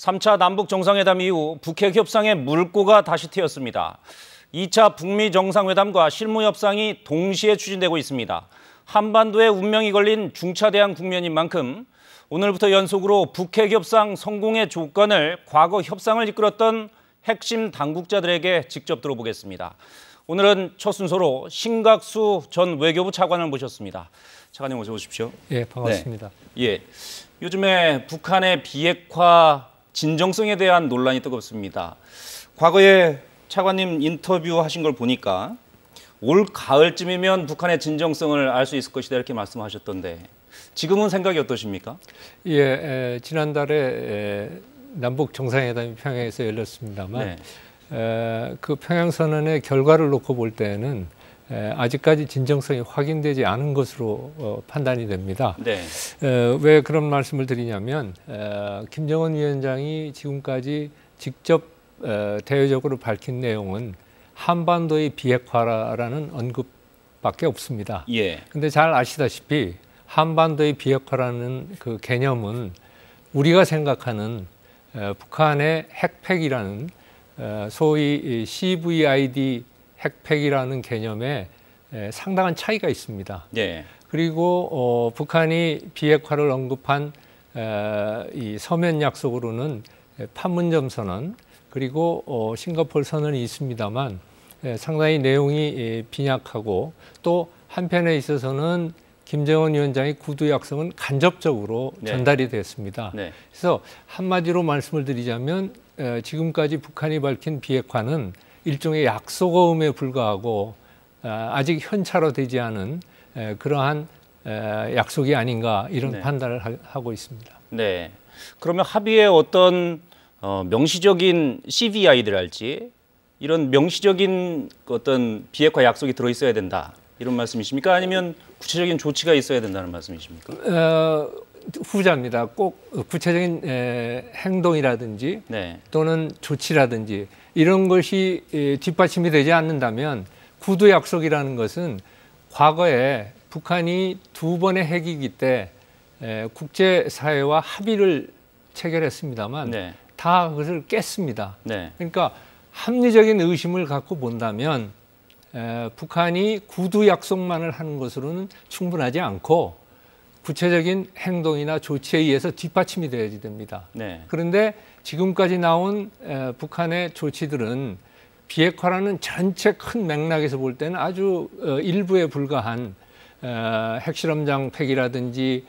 3차 남북 정상회담 이후 북핵 협상의 물꼬가 다시 트였습니다. 2차 북미 정상회담과 실무 협상이 동시에 추진되고 있습니다. 한반도에 운명이 걸린 중차대한 국면인 만큼 오늘부터 연속으로 북핵 협상 성공의 조건을 과거 협상을 이끌었던 핵심 당국자들에게 직접 들어보겠습니다. 오늘은 첫 순서로 신각수 전 외교부 차관을 모셨습니다. 차관님 어서 오십시오. 예, 반갑습니다. 네. 예, 요즘에 북한의 비핵화 진정성에 대한 논란이 뜨겁습니다. 과거에 차관님 인터뷰하신 걸 보니까 올 가을쯤이면 북한의 진정성을 알 수 있을 것이다 이렇게 말씀하셨던데 지금은 생각이 어떠십니까? 예, 지난달에 남북 정상회담이 평양에서 열렸습니다만 그 평양 선언의 결과를 놓고 볼 때는 아직까지 진정성이 확인되지 않은 것으로 판단이 됩니다. 네. 왜 그런 말씀을 드리냐면 김정은 위원장이 지금까지 직접 대외적으로 밝힌 내용은 한반도의 비핵화라는 언급밖에 없습니다. 예. 근데 잘 아시다시피 한반도의 비핵화라는 그 개념은 우리가 생각하는 북한의 핵팩이라는 소위 CVID 핵팩이라는 개념에 상당한 차이가 있습니다. 예. 그리고 북한이 비핵화를 언급한 이 서면 약속으로는 판문점 선언 그리고 싱가포르 선언이 있습니다만 상당히 내용이 빈약하고 또 한편에 있어서는 김정은 위원장의 구두 약속은 간접적으로 전달이 됐습니다. 네. 그래서 한마디로 말씀을 드리자면 지금까지 북한이 밝힌 비핵화는 일종의 약속어음에 불과하고 아직 현찰화되지 않은 그러한 약속이 아닌가 이런 판단을 하고 있습니다. 네. 그러면 합의에 어떤 명시적인 CVI들할지 이런 명시적인 어떤 비핵화 약속이 들어있어야 된다 이런 말씀이십니까? 아니면 구체적인 조치가 있어야 된다는 말씀이십니까? 후자입니다. 꼭 구체적인 행동이라든지 또는 조치라든지 이런 것이 뒷받침이 되지 않는다면 구두 약속이라는 것은 과거에 북한이 2번의 핵위기 때 국제사회와 합의를 체결했습니다만 다 그것을 깼습니다. 그러니까 합리적인 의심을 갖고 본다면 북한이 구두 약속만을 하는 것으로는 충분하지 않고 구체적인 행동이나 조치에 의해서 뒷받침이 되어야 됩니다. 그런데 지금까지 나온 북한의 조치들은 비핵화라는 전체 큰 맥락에서 볼 때는 아주 일부에 불과한 핵실험장 폐기라든지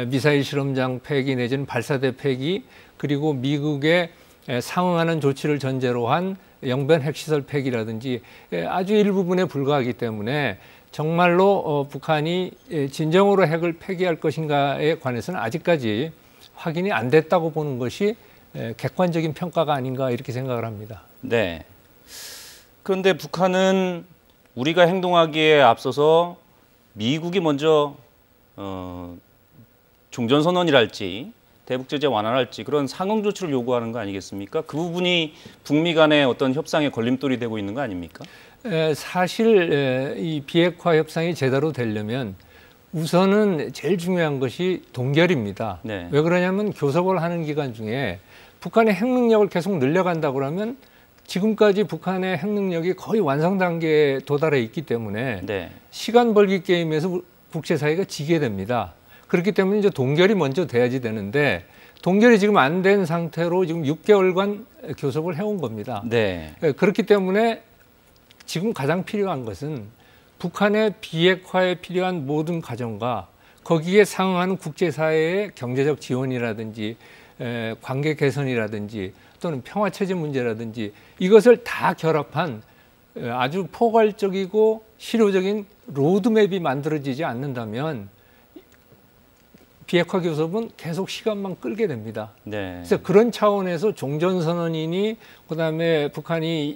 미사일 실험장 폐기 내지는 발사대 폐기 그리고 미국의 상응하는 조치를 전제로 한 영변 핵시설 폐기라든지 아주 일부분에 불과하기 때문에 정말로 북한이 진정으로 핵을 폐기할 것인가에 관해서는 아직까지 확인이 안 됐다고 보는 것이 객관적인 평가가 아닌가 이렇게 생각을 합니다. 네. 그런데 북한은 우리가 행동하기에 앞서서 미국이 먼저 종전선언이랄지 대북 제재 완화랄지 그런 상응 조치를 요구하는 거 아니겠습니까? 그 부분이 북미 간의 어떤 협상에 걸림돌이 되고 있는 거 아닙니까? 사실 이 비핵화 협상이 제대로 되려면 우선은 제일 중요한 것이 동결입니다. 왜 그러냐면 교섭을 하는 기간 중에 북한의 핵 능력을 계속 늘려간다고 그러면 지금까지 북한의 핵 능력이 거의 완성 단계에 도달해 있기 때문에 시간 벌기 게임에서 국제사회가 지게 됩니다. 그렇기 때문에 이제 동결이 먼저 돼야지 되는데 동결이 지금 안 된 상태로 지금 6개월간 교섭을 해온 겁니다. 그렇기 때문에 지금 가장 필요한 것은 북한의 비핵화에 필요한 모든 과정과 거기에 상응하는 국제사회의 경제적 지원이라든지 관계 개선이라든지 또는 평화체제 문제라든지 이것을 다 결합한 아주 포괄적이고 실효적인 로드맵이 만들어지지 않는다면 비핵화 교섭은 계속 시간만 끌게 됩니다. 그래서 그런 차원에서 종전선언이니 그다음에 북한이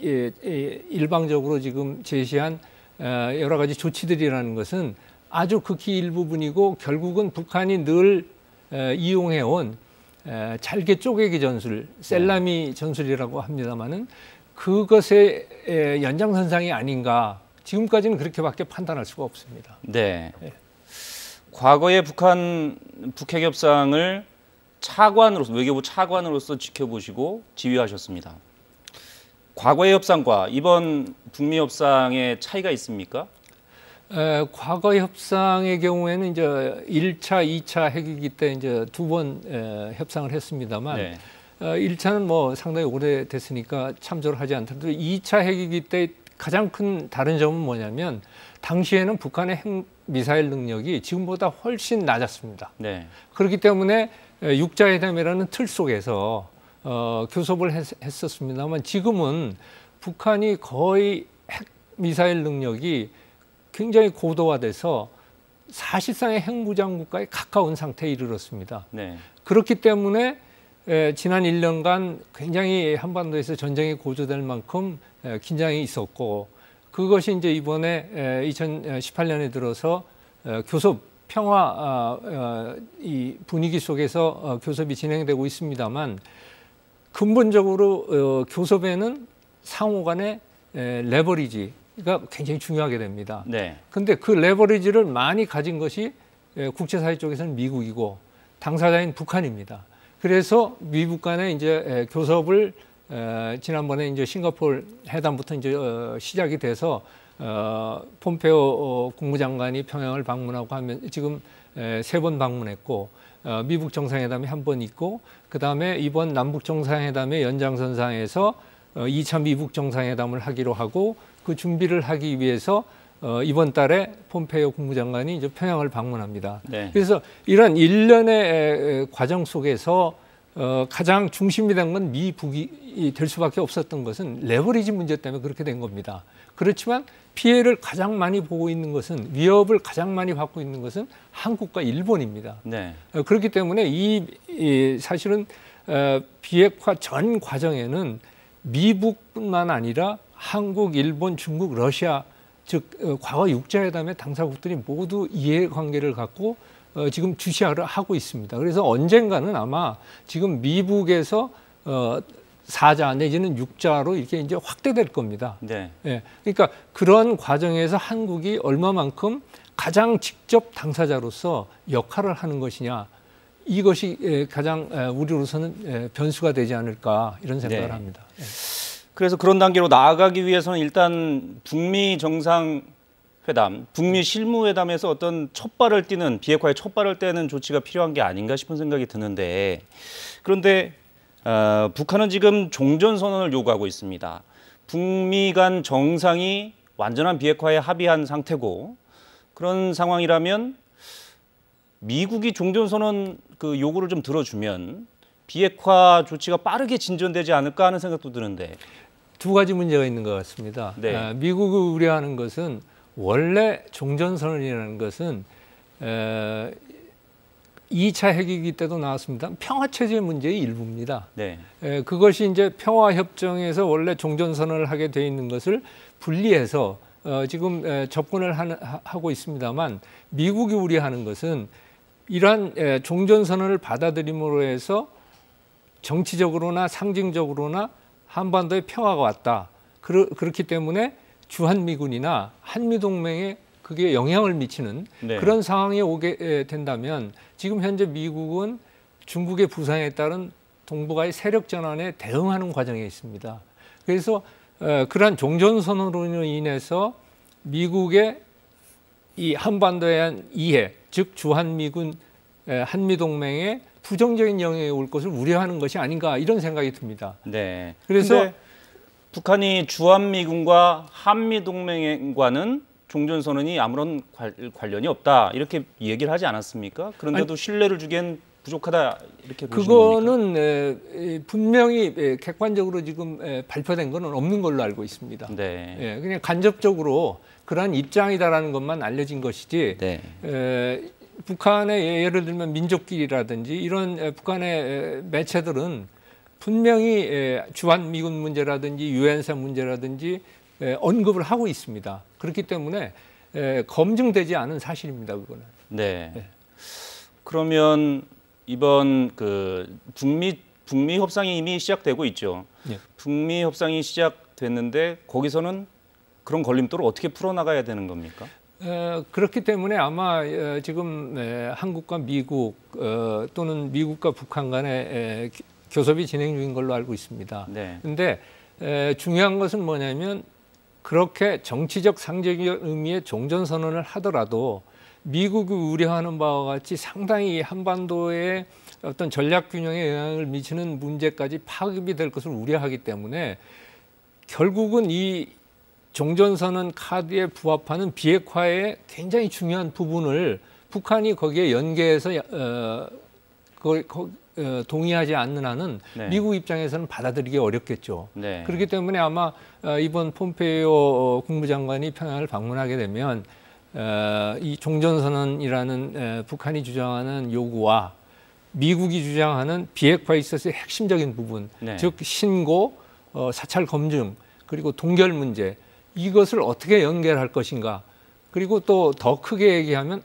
일방적으로 지금 제시한 여러 가지 조치들이라는 것은 아주 극히 일부분이고 결국은 북한이 늘 이용해온 잘게 쪼개기 전술, 셀라미 전술이라고 합니다마는 그것의 연장선상이 아닌가 지금까지는 그렇게밖에 판단할 수가 없습니다. 과거에 북핵 협상을 차관으로서 외교부 차관으로서 지켜보시고 지휘하셨습니다. 과거의 협상과 이번 북미 협상의 차이가 있습니까? 과거 협상의 경우에는 이제 1차, 2차 핵위기 때 이제 2번 협상을 했습니다만 네. 1차는 뭐 상당히 오래됐으니까 참조를 하지 않더라도 2차 핵위기 때 가장 큰 다른 점은 뭐냐면 당시에는 북한의 핵 미사일 능력이 지금보다 훨씬 낮았습니다. 네. 그렇기 때문에 육자회담이라는 틀 속에서 교섭을 했었습니다만 지금은 북한이 거의 핵 미사일 능력이 굉장히 고도화돼서 사실상의 핵무장 국가에 가까운 상태에 이르렀습니다. 네. 그렇기 때문에 지난 1년간 굉장히 한반도에서 전쟁이 고조될 만큼 긴장이 있었고 그것이 이제 이번에 2018년에 들어서 교섭 평화 이 분위기 속에서 교섭이 진행되고 있습니다만 근본적으로 교섭에는 상호 간의 레버리지가 굉장히 중요하게 됩니다. 그런데 그 레버리지를 많이 가진 것이 국제사회 쪽에서는 미국이고 당사자인 북한입니다. 그래서 미국 간의 이제 교섭을 지난번에 이제 싱가포르 회담부터 이제 시작이 돼서 폼페오 국무장관이 평양을 방문하고 하면 지금 3번 방문했고 미국 정상회담이 한 번 있고 그다음에 이번 남북 정상회담의 연장선상에서 2차 미국 정상회담을 하기로 하고 그 준비를 하기 위해서 이번 달에 폼페이오 국무장관이 이제 평양을 방문합니다. 네. 그래서 이런 일련의 과정 속에서 가장 중심이 된 건 미북이 될 수밖에 없었던 것은 레버리지 문제 때문에 그렇게 된 겁니다. 그렇지만 피해를 가장 많이 보고 있는 것은 위협을 가장 많이 받고 있는 것은 한국과 일본입니다. 네. 그렇기 때문에 사실은 비핵화 전 과정에는 미국뿐만 아니라 한국, 일본, 중국, 러시아 즉 과거 육자회담의 당사국들이 모두 이해관계를 갖고 지금 주시하를 하고 있습니다. 그래서 언젠가는 아마 지금 미국에서 4자 내지는 6자로 이렇게 이제 확대될 겁니다. 네. 예, 그러니까 그런 과정에서 한국이 얼마만큼 가장 직접 당사자로서 역할을 하는 것이냐 이것이 가장 우리로서는 변수가 되지 않을까 이런 생각을 합니다. 예. 그래서 그런 단계로 나아가기 위해서는 일단 북미 정상회담, 북미 실무회담에서 어떤 첫발을 띄는 비핵화의 첫발을 떼는 조치가 필요한 게 아닌가 싶은 생각이 드는데 그런데 북한은 지금 종전선언을 요구하고 있습니다. 북미 간 정상이 완전한 비핵화에 합의한 상태고 그런 상황이라면 미국이 종전선언 그 요구를 좀 들어주면 비핵화 조치가 빠르게 진전되지 않을까 하는 생각도 드는데. 두 가지 문제가 있는 것 같습니다. 네. 미국이 우려하는 것은 원래 종전선언이라는 것은 2차 핵위기 때도 나왔습니다. 평화체제 문제의 일부입니다. 네. 그것이 이제 평화협정에서 원래 종전선언을 하게 돼 있는 것을 분리해서 지금 접근을 하고 있습니다만 미국이 우려하는 것은 이러한 종전선언을 받아들임으로 해서 정치적으로나 상징적으로나 한반도에 평화가 왔다. 그렇기 때문에 주한미군이나 한미동맹에 그게 영향을 미치는 네. 그런 상황에 오게 된다면 지금 현재 미국은 중국의 부상에 따른 동북아의 세력 전환에 대응하는 과정에 있습니다. 그래서 그러한 종전선언으로 인해서 미국의 이 한반도에 대한 이해, 즉 주한미군, 한미동맹에 부정적인 영향이 올 것을 우려하는 것이 아닌가 이런 생각이 듭니다. 네. 그래서 북한이 주한미군과 한미동맹과는 종전선언이 아무런 관련이 없다 이렇게 얘기를 하지 않았습니까? 그런데도 신뢰를 주기엔 부족하다 이렇게 보시는 겁니까? 그거는 분명히 객관적으로 지금 발표된 거는 없는 걸로 알고 있습니다. 네. 그냥 간접적으로 그러한 입장이다라는 것만 알려진 것이지 네. 북한의 예를 들면 민족끼리라든지 이런 북한의 매체들은 분명히 주한미군 문제라든지 유엔사 문제라든지 언급을 하고 있습니다. 그렇기 때문에 검증되지 않은 사실입니다. 그거는. 네. 네. 그러면 이번 그 북미 협상이 이미 시작되고 있죠. 네. 북미 협상이 시작됐는데 거기서는 그런 걸림돌을 어떻게 풀어나가야 되는 겁니까? 그렇기 때문에 아마 지금 한국과 미국 또는 미국과 북한 간의 교섭이 진행 중인 걸로 알고 있습니다. 그런데 중요한 것은 뭐냐면 그렇게 정치적 상징적 의미의 종전선언을 하더라도 미국이 우려하는 바와 같이 상당히 한반도의 어떤 전략 균형에 영향을 미치는 문제까지 파급이 될 것을 우려하기 때문에 결국은 이 종전선언 카드에 부합하는 비핵화의 굉장히 중요한 부분을 북한이 거기에 연계해서 동의하지 않는 한은 미국 입장에서는 받아들이기 어렵겠죠. 그렇기 때문에 아마 이번 폼페이오 국무장관이 평양을 방문하게 되면 이 종전선언이라는 북한이 주장하는 요구와 미국이 주장하는 비핵화에 있어서의 핵심적인 부분, 즉 신고, 사찰 검증, 그리고 동결 문제, 이것을 어떻게 연결할 것인가, 그리고 또 더 크게 얘기하면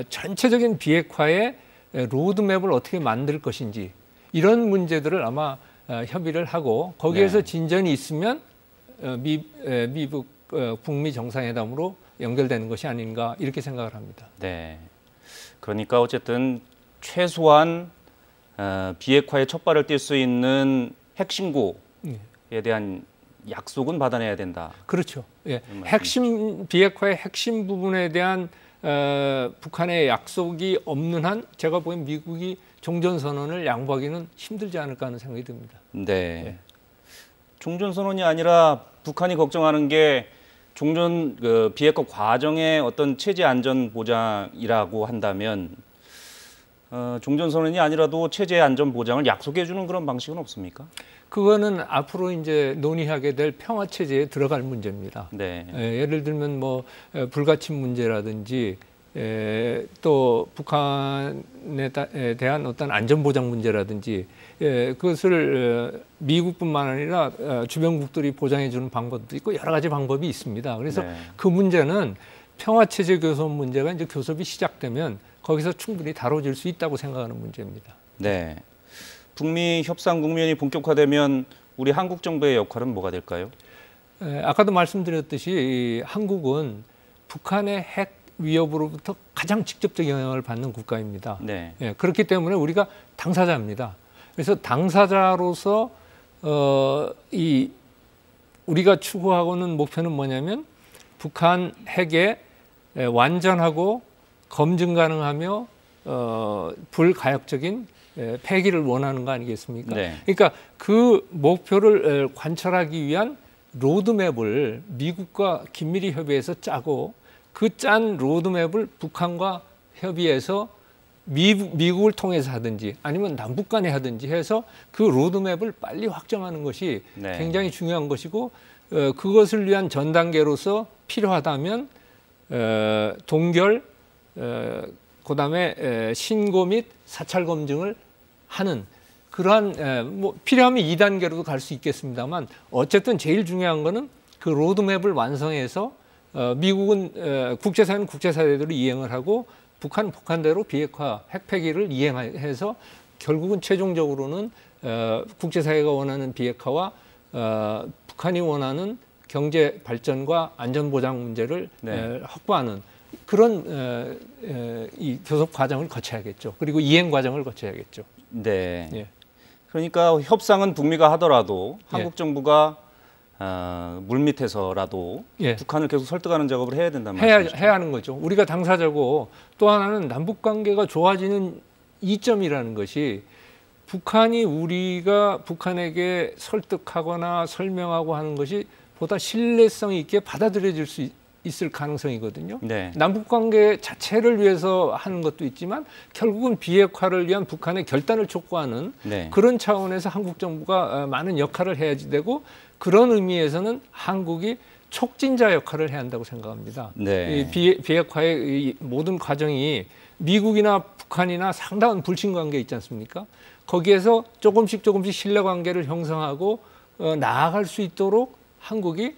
전체적인 비핵화의 로드맵을 어떻게 만들 것인지, 이런 문제들을 아마 협의를 하고 거기에서 진전이 있으면 미북 북미 정상회담으로 연결되는 것이 아닌가, 이렇게 생각을 합니다. 그러니까 어쨌든 최소한 비핵화의 첫발을 뗄 수 있는 핵심고에 대한 약속은 받아내야 된다. 그렇죠. 비핵화의 핵심 부분에 대한 북한의 약속이 없는 한 제가 보기엔 미국이 종전선언을 양보하기는 힘들지 않을까 하는 생각이 듭니다. 종전선언이 아니라 북한이 걱정하는 게 비핵화 과정의 어떤 체제 안전 보장이라고 한다면 종전선언이 아니라도 체제 안전 보장을 약속해 주는 그런 방식은 없습니까? 그거는 앞으로 이제 논의하게 될 평화 체제에 들어갈 문제입니다. 예를 들면 뭐 불가침 문제라든지 또 북한에 대한 어떤 안전 보장 문제라든지 그것을 미국뿐만 아니라 주변국들이 보장해 주는 방법도 있고 여러 가지 방법이 있습니다. 그래서 그 문제는 평화 체제 교섭 문제가 이제 교섭이 시작되면 거기서 충분히 다뤄질 수 있다고 생각하는 문제입니다. 북미 협상 국면이 본격화되면 우리 한국 정부의 역할은 뭐가 될까요? 아까도 말씀드렸듯이 한국은 북한의 핵 위협으로부터 가장 직접적 영향을 받는 국가입니다. 그렇기 때문에 우리가 당사자입니다. 그래서 당사자로서 우리가 추구하고는 목표는 뭐냐면 북한 핵의 완전하고 검증 가능하며 불가역적인 폐기를 원하는 거 아니겠습니까? 그러니까 그 목표를 관철하기 위한 로드맵을 미국과 긴밀히 협의해서 짜고 그 짠 로드맵을 북한과 협의해서 미국을 통해서 하든지 아니면 남북 간에 하든지 해서 그 로드맵을 빨리 확정하는 것이 굉장히 중요한 것이고 그것을 위한 전 단계로서 필요하다면 동결, 그다음에 신고 및 사찰 검증을 하는 그러한 뭐 필요하면 2단계로도 갈 수 있겠습니다만 어쨌든 제일 중요한 거는 그 로드맵을 완성해서 미국은 국제사회는 국제사회대로 이행을 하고 북한은 북한대로 비핵화 핵폐기를 이행해서 결국은 최종적으로는 국제사회가 원하는 비핵화와 북한이 원하는 경제 발전과 안전보장 문제를 확보하는 그런 이 교섭 과정을 거쳐야겠죠. 그리고 이행 과정을 거쳐야겠죠. 그러니까 협상은 북미가 하더라도 한국 정부가 물밑에서라도 북한을 계속 설득하는 작업을 해야 된다는 말씀이시죠? 해야 하는 거죠. 우리가 당사자고 또 하나는 남북 관계가 좋아지는 이점이라는 것이 북한이 우리가 북한에게 설득하거나 설명하고 하는 것이 보다 신뢰성 있게 받아들여질 수 있을 가능성이거든요. 남북 관계 자체를 위해서 하는 것도 있지만 결국은 비핵화를 위한 북한의 결단을 촉구하는 그런 차원에서 한국 정부가 많은 역할을 해야지 되고 그런 의미에서는 한국이 촉진자 역할을 해야 한다고 생각합니다. 이 비핵화의 이 모든 과정이 미국이나 북한이나 상당한 불신관계 있지 않습니까? 거기에서 조금씩 신뢰관계를 형성하고 나아갈 수 있도록 한국이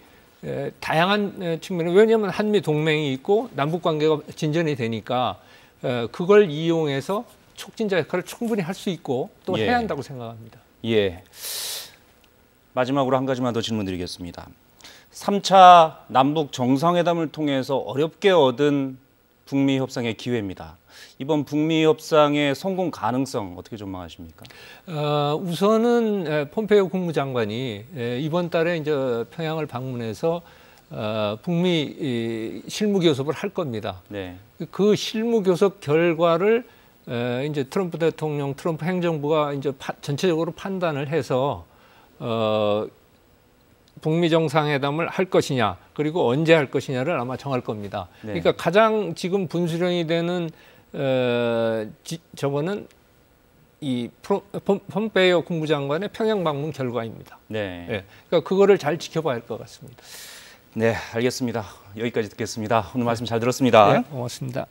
다양한 측면에 왜냐하면 한미 동맹이 있고 남북 관계가 진전이 되니까 그걸 이용해서 촉진자 역할을 충분히 할 수 있고 또 해야 한다고 생각합니다. 마지막으로 한 가지만 더 질문드리겠습니다. 3차 남북 정상회담을 통해서 어렵게 얻은 북미 협상의 기회입니다. 이번 북미 협상의 성공 가능성 어떻게 전망하십니까? 우선은 폼페이오 국무장관이 이번 달에 이제 평양을 방문해서 북미 실무 교섭을 할 겁니다. 네. 그 실무 교섭 결과를 이제 트럼프 대통령, 트럼프 행정부가 이제 전체적으로 판단을 해서 북미 정상회담을 할 것이냐, 그리고 언제 할 것이냐를 아마 정할 겁니다. 네. 그러니까 가장 지금 분수령이 되는 저거는 이 폼페이오 국무장관의 평양 방문 결과입니다. 네. 네. 그러니까 그거를 잘 지켜봐야 할 것 같습니다. 네, 알겠습니다. 여기까지 듣겠습니다. 오늘 말씀 잘 들었습니다. 네, 고맙습니다.